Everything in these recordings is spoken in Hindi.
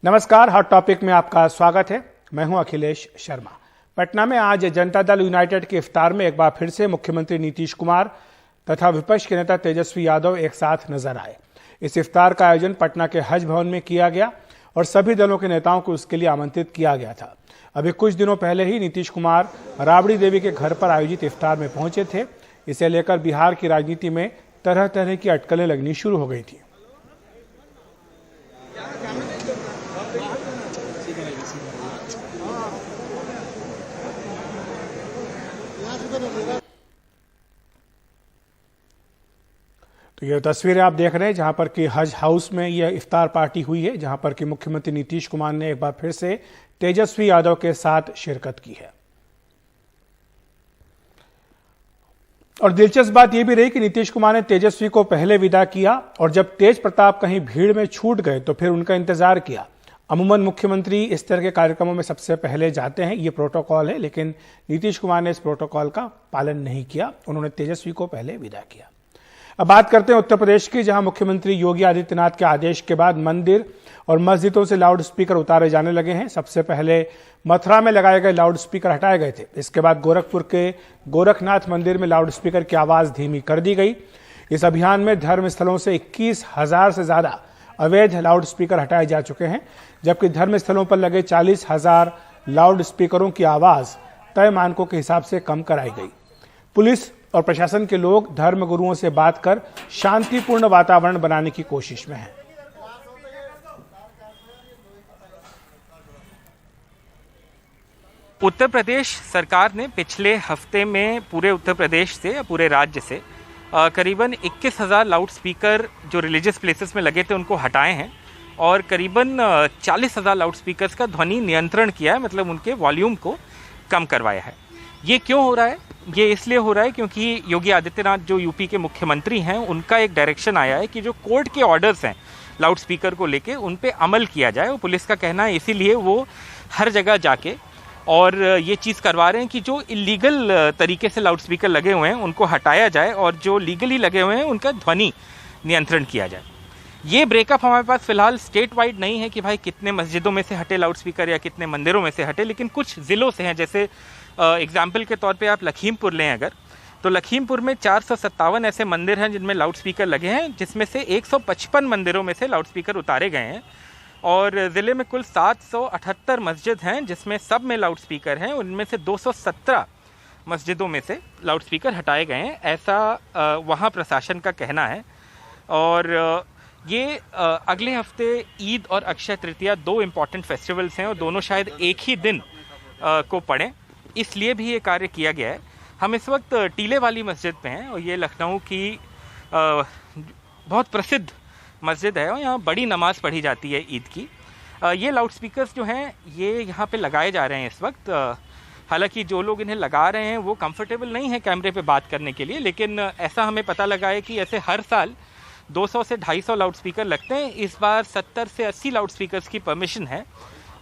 नमस्कार, हॉट टॉपिक में आपका स्वागत है। मैं हूं अखिलेश शर्मा। पटना में आज जनता दल यूनाइटेड के इफ्तार में एक बार फिर से मुख्यमंत्री नीतीश कुमार तथा विपक्ष के नेता तेजस्वी यादव एक साथ नजर आए। इस इफ्तार का आयोजन पटना के हज भवन में किया गया और सभी दलों के नेताओं को उसके लिए आमंत्रित किया गया था। अभी कुछ दिनों पहले ही नीतीश कुमार राबड़ी देवी के घर पर आयोजित इफ्तार में पहुंचे थे। इसे लेकर बिहार की राजनीति में तरह तरह की अटकलें लगनी शुरू हो गई थी। तो ये तस्वीरें आप देख रहे हैं जहां पर कि हज हाउस में यह इफ्तार पार्टी हुई है, जहां पर कि मुख्यमंत्री नीतीश कुमार ने एक बार फिर से तेजस्वी यादव के साथ शिरकत की है। और दिलचस्प बात यह भी रही कि नीतीश कुमार ने तेजस्वी को पहले विदा किया और जब तेज प्रताप कहीं भीड़ में छूट गए तो फिर उनका इंतजार किया। अमूमन मुख्यमंत्री इस तरह के कार्यक्रमों में सबसे पहले जाते हैं, ये प्रोटोकॉल है, लेकिन नीतीश कुमार ने इस प्रोटोकॉल का पालन नहीं किया। उन्होंने तेजस्वी को पहले विदा किया। अब बात करते हैं उत्तर प्रदेश की, जहां मुख्यमंत्री योगी आदित्यनाथ के आदेश के बाद मंदिर और मस्जिदों से लाउड स्पीकर उतारे जाने लगे हैं। सबसे पहले मथुरा में लगाए गए लाउड स्पीकर हटाए गए थे। इसके बाद गोरखपुर के गोरखनाथ मंदिर में लाउड स्पीकर की आवाज धीमी कर दी गई। इस अभियान में धर्म स्थलों से 21,000 से ज्यादा अवैध लाउड स्पीकर हटाए जा चुके हैं, जबकि धर्म स्थलों पर लगे 40,000 लाउड स्पीकरों की आवाज तय मानकों के हिसाब से कम कराई गई। पुलिस और प्रशासन के लोग धर्म गुरुओं से बात कर शांतिपूर्ण वातावरण बनाने की कोशिश में हैं। उत्तर प्रदेश सरकार ने पिछले हफ्ते में पूरे उत्तर प्रदेश से या पूरे राज्य से करीबन 21,000 लाउड स्पीकर जो रिलीजियस प्लेसेस में लगे थे उनको हटाए हैं और करीबन 40,000 लाउड स्पीकर्स का ध्वनि नियंत्रण किया है, मतलब उनके वॉल्यूम को कम करवाया है। ये क्यों हो रहा है? ये इसलिए हो रहा है क्योंकि योगी आदित्यनाथ जो यूपी के मुख्यमंत्री हैं, उनका एक डायरेक्शन आया है कि जो कोर्ट के ऑर्डर्स हैं लाउड स्पीकर को लेके उन पे अमल किया जाए। और पुलिस का कहना है इसीलिए वो हर जगह जाके और ये चीज़ करवा रहे हैं कि जो इलीगल तरीके से लाउड स्पीकर लगे हुए हैं उनको हटाया जाए और जो लीगली लगे हुए हैं उनका ध्वनि नियंत्रण किया जाए। ये ब्रेकअप हमारे पास फिलहाल स्टेट वाइड नहीं है कि भाई कितने मस्जिदों में से हटे लाउड स्पीकर या कितने मंदिरों में से हटे, लेकिन कुछ ज़िलों से हैं। जैसे एग्जाम्पल के तौर पे आप लखीमपुर लें अगर, तो लखीमपुर में 457 ऐसे मंदिर हैं जिनमें लाउड स्पीकर लगे हैं, जिसमें से 155 मंदिरों में से लाउड स्पीकर उतारे गए हैं। और ज़िले में कुल 778 मस्जिद हैं जिसमें सब में लाउड स्पीकर हैं। उनमें से 217 मस्जिदों में से लाउड स्पीकर हटाए गए हैं, ऐसा वहाँ प्रशासन का कहना है। और ये अगले हफ्ते ईद और अक्षय तृतीया दो इम्पॉर्टेंट फेस्टिवल्स हैं और दोनों शायद एक ही दिन को पड़ें, इसलिए भी ये कार्य किया गया है। हम इस वक्त टीले वाली मस्जिद पे हैं और ये लखनऊ की बहुत प्रसिद्ध मस्जिद है और यहाँ बड़ी नमाज पढ़ी जाती है ईद की। ये लाउड स्पीकर्स जो हैं ये यहाँ पे लगाए जा रहे हैं इस वक्त। हालांकि जो लोग इन्हें लगा रहे हैं वो कंफर्टेबल नहीं है कैमरे पे बात करने के लिए, लेकिन ऐसा हमें पता लगा है कि ऐसे हर साल 200 से 250 लाउड स्पीकर लगते हैं। इस बार 70 से 80 लाउड स्पीकर्स की परमिशन है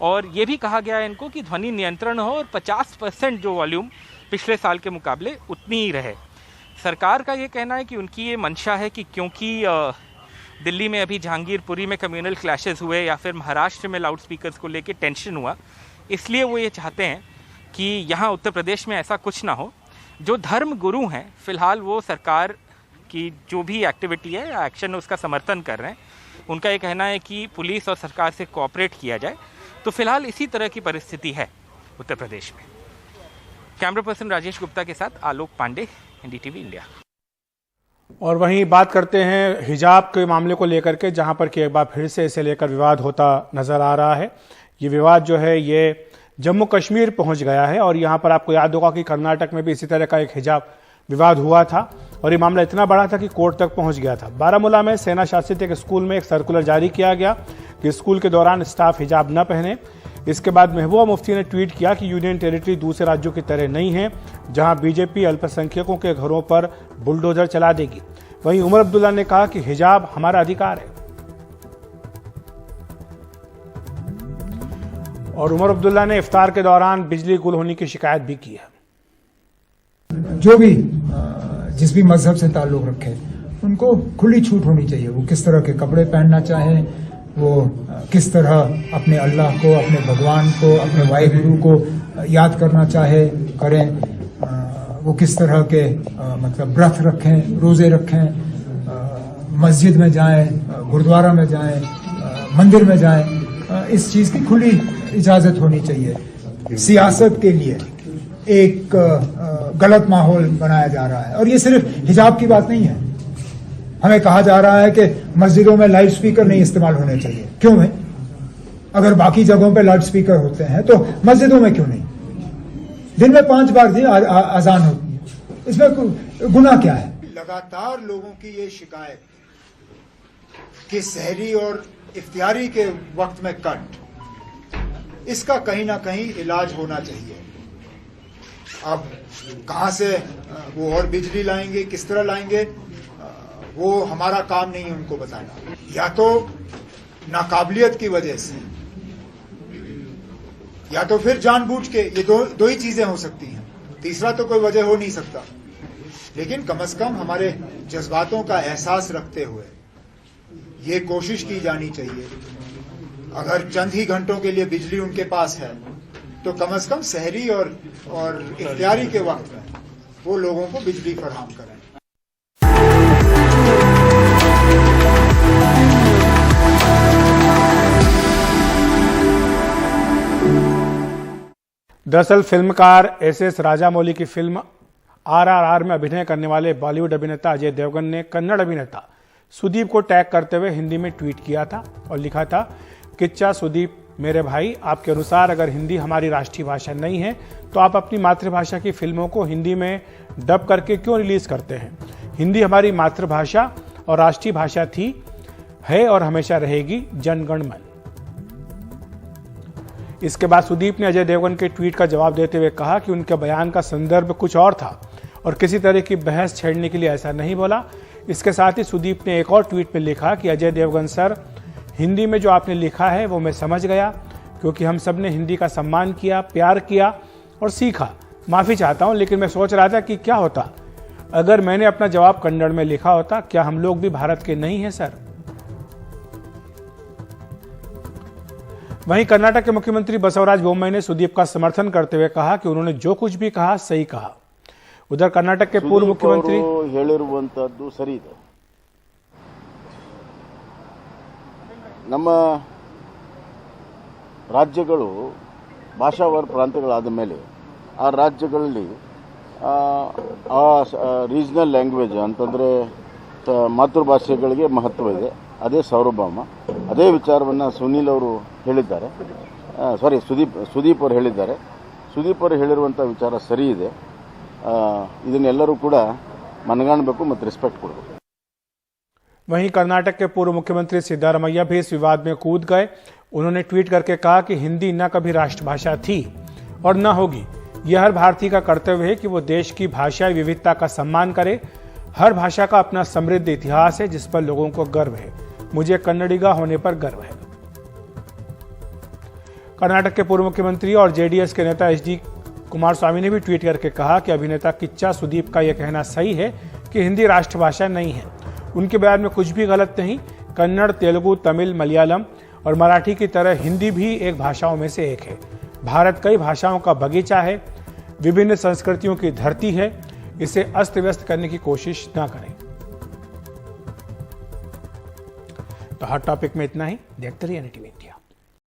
और ये भी कहा गया है इनको कि ध्वनि नियंत्रण हो और 50% जो वॉल्यूम पिछले साल के मुकाबले उतनी ही रहे। सरकार का ये कहना है कि उनकी ये मंशा है कि क्योंकि दिल्ली में अभी जहांगीरपुरी में कम्युनल क्लैशेस हुए या फिर महाराष्ट्र में लाउड स्पीकर्स को लेके टेंशन हुआ, इसलिए वो ये चाहते हैं कि यहाँ उत्तर प्रदेश में ऐसा कुछ ना हो। जो धर्म गुरु हैं फिलहाल वो सरकार की जो भी एक्टिविटी है या एक्शन है उसका समर्थन कर रहे हैं। उनका ये कहना है कि पुलिस और सरकार से कोऑपरेट किया जाए। तो फिलहाल इसी तरह की परिस्थिति है उत्तर प्रदेश में। कैमरा पर्सन राजेश गुप्ता के साथ आलोक पांडे, एनडीटीवी इंडिया। और वहीं बात करते हैं हिजाब के मामले को लेकर के, जहां पर कि एक बार फिर से इसे लेकर विवाद होता नजर आ रहा है। ये विवाद जो है ये जम्मू कश्मीर पहुंच गया है और यहां पर आपको याद होगा कि कर्नाटक में भी इसी तरह का एक हिजाब विवाद हुआ था और ये मामला इतना बड़ा था कि कोर्ट तक पहुंच गया था। बारामूला में सेना शासित एक स्कूल में एक सर्कुलर जारी किया गया कि स्कूल के दौरान स्टाफ हिजाब न पहने। इसके बाद महबूबा मुफ्ती ने ट्वीट किया कि यूनियन टेरिटरी दूसरे राज्यों की तरह नहीं है जहां बीजेपी अल्पसंख्यकों के घरों पर बुलडोजर चला देगी। वहीं उमर अब्दुल्ला ने कहा कि हिजाब हमारा अधिकार है और उमर अब्दुल्ला ने इफ्तार के दौरान बिजली गुल होने की शिकायत भी की है। जो भी जिस भी मजहब से ताल्लुक रखे उनको खुली छूट होनी चाहिए, वो किस तरह के कपड़े पहनना चाहें, वो किस तरह अपने अल्लाह को, अपने भगवान को, अपने वाहिगुरु को याद करना चाहे करें, वो किस तरह के मतलब व्रत रखें, रोजे रखें, मस्जिद में जाएं, गुरुद्वारा में जाएं, मंदिर में जाएं, इस चीज की खुली इजाजत होनी चाहिए। सियासत के लिए एक गलत माहौल बनाया जा रहा है, और ये सिर्फ हिजाब की बात नहीं है। हमें कहा जा रहा है कि मस्जिदों में लाउड स्पीकर नहीं इस्तेमाल होने चाहिए। क्यों है? अगर बाकी जगहों पे लाउड स्पीकर होते हैं तो मस्जिदों में क्यों नहीं? दिन में 5 बार जी अजान होती है, इसमें गुनाह क्या है? लगातार लोगों की ये शिकायत कि सहरी और इफ्तियारी के वक्त में कट, इसका कहीं ना कहीं इलाज होना चाहिए। अब कहां से वो और बिजली लाएंगे, किस तरह लाएंगे, वो हमारा काम नहीं है उनको बताना। या तो नाकाबिलियत की वजह से, या तो फिर जानबूझ के, ये दो ही चीजें हो सकती हैं, तीसरा तो कोई वजह हो नहीं सकता। लेकिन कम से कम हमारे जज्बातों का एहसास रखते हुए ये कोशिश की जानी चाहिए, अगर चंद ही घंटों के लिए बिजली उनके पास है तो कम से कम सहरी और इफ्तियारी के वक्त में वो लोगों को बिजली फराहम करें। दरअसल फिल्मकार एस राजामौली की फिल्म RRR में अभिनय करने वाले बॉलीवुड अभिनेता अजय देवगन ने कन्नड़ अभिनेता सुदीप को टैग करते हुए हिंदी में ट्वीट किया था और लिखा था, किच्चा सुदीप मेरे भाई, आपके अनुसार अगर हिंदी हमारी राष्ट्रीय भाषा नहीं है तो आप अपनी मातृभाषा की फिल्मों को हिंदी में डब करके क्यों रिलीज करते हैं? हिंदी हमारी मातृभाषा और राष्ट्रीय भाषा थी, है और हमेशा रहेगी, जनगण मन। इसके बाद सुदीप ने अजय देवगन के ट्वीट का जवाब देते हुए कहा कि उनके बयान का संदर्भ कुछ और था और किसी तरह की बहस छेड़ने के लिए ऐसा नहीं बोला। इसके साथ ही सुदीप ने एक और ट्वीट में लिखा कि अजय देवगन सर, हिंदी में जो आपने लिखा है वो मैं समझ गया, क्योंकि हम सब ने हिंदी का सम्मान किया, प्यार किया और सीखा। माफी चाहता हूं, लेकिन मैं सोच रहा था कि क्या होता अगर मैंने अपना जवाब कन्नड़ में लिखा होता। क्या हम लोग भी भारत के नहीं हैं सर? वहीं कर्नाटक के मुख्यमंत्री बसवराज बोम्मई ने सुदीप का समर्थन करते हुए कहा कि उन्होंने जो कुछ भी कहा सही कहा। उधर कर्नाटक के पूर्व मुख्यमंत्री ಹೇಳಿರುವಂತದ್ದು ಸರಿ ಇದೆ। ನಮ್ಮ ರಾಜ್ಯಗಳು ಭಾಷಾವಾರ ಪ್ರಾಂತ್ಯಗಳಾದ ಮೇಲೆ ಆ ರಾಜ್ಯಗಳಲ್ಲಿ ಆ ರೀಜನಲ್ ಲ್ಯಾಂಗ್ವೇಜ್ ಅಂತಂದ್ರೆ ಮಾತೃಭಾಷೆಗಳಿಗೆ ಮಹತ್ವ ಇದೆ, ಅದೇ ಸಾರ್ವಭೌಮ। ಅದೇ ವಿಚಾರವನ್ನು ಸುನೀಲ್ ಅವರು ಹೇಳಿದ್ದಾರೆ, ಸುದೀಪ್ ಅವರು ಹೇಳಿದ್ದಾರೆ। ಸುದೀಪ್ ಅವರು ಹೇಳಿರುವಂಥ ವಿಚಾರ ಸರಿ ಇದೆ, ಇದನ್ನೆಲ್ಲರೂ ಕೂಡ ಮನಗಾಣಬೇಕು ಮತ್ತು ರೆಸ್ಪೆಕ್ಟ್ ಕೊಡಬೇಕು। वहीं कर्नाटक के पूर्व मुख्यमंत्री सिद्धारमैया भी इस विवाद में कूद गए। उन्होंने ट्वीट करके कहा कि हिंदी न कभी राष्ट्रभाषा थी और न होगी। यह हर भारतीय का कर्तव्य है कि वो देश की भाषाई विविधता का सम्मान करे। हर भाषा का अपना समृद्ध इतिहास है जिस पर लोगों को गर्व है। मुझे कन्नडिगा होने पर गर्व है। कर्नाटक के पूर्व मुख्यमंत्री और जेडीएस के नेता HD कुमारस्वामी ने भी ट्वीट करके कहा कि अभिनेता किच्चा सुदीप का यह कहना सही है कि हिंदी राष्ट्रभाषा नहीं है। उनके बयान में कुछ भी गलत नहीं। कन्नड़, तेलुगु, तमिल, मलयालम और मराठी की तरह हिंदी भी एक भाषाओं में से एक है। भारत कई भाषाओं का बगीचा है, विभिन्न संस्कृतियों की धरती है। इसे अस्त व्यस्त करने की कोशिश ना करें। तो हॉट टॉपिक में इतना ही। देखते रहिए NDTV इंडिया।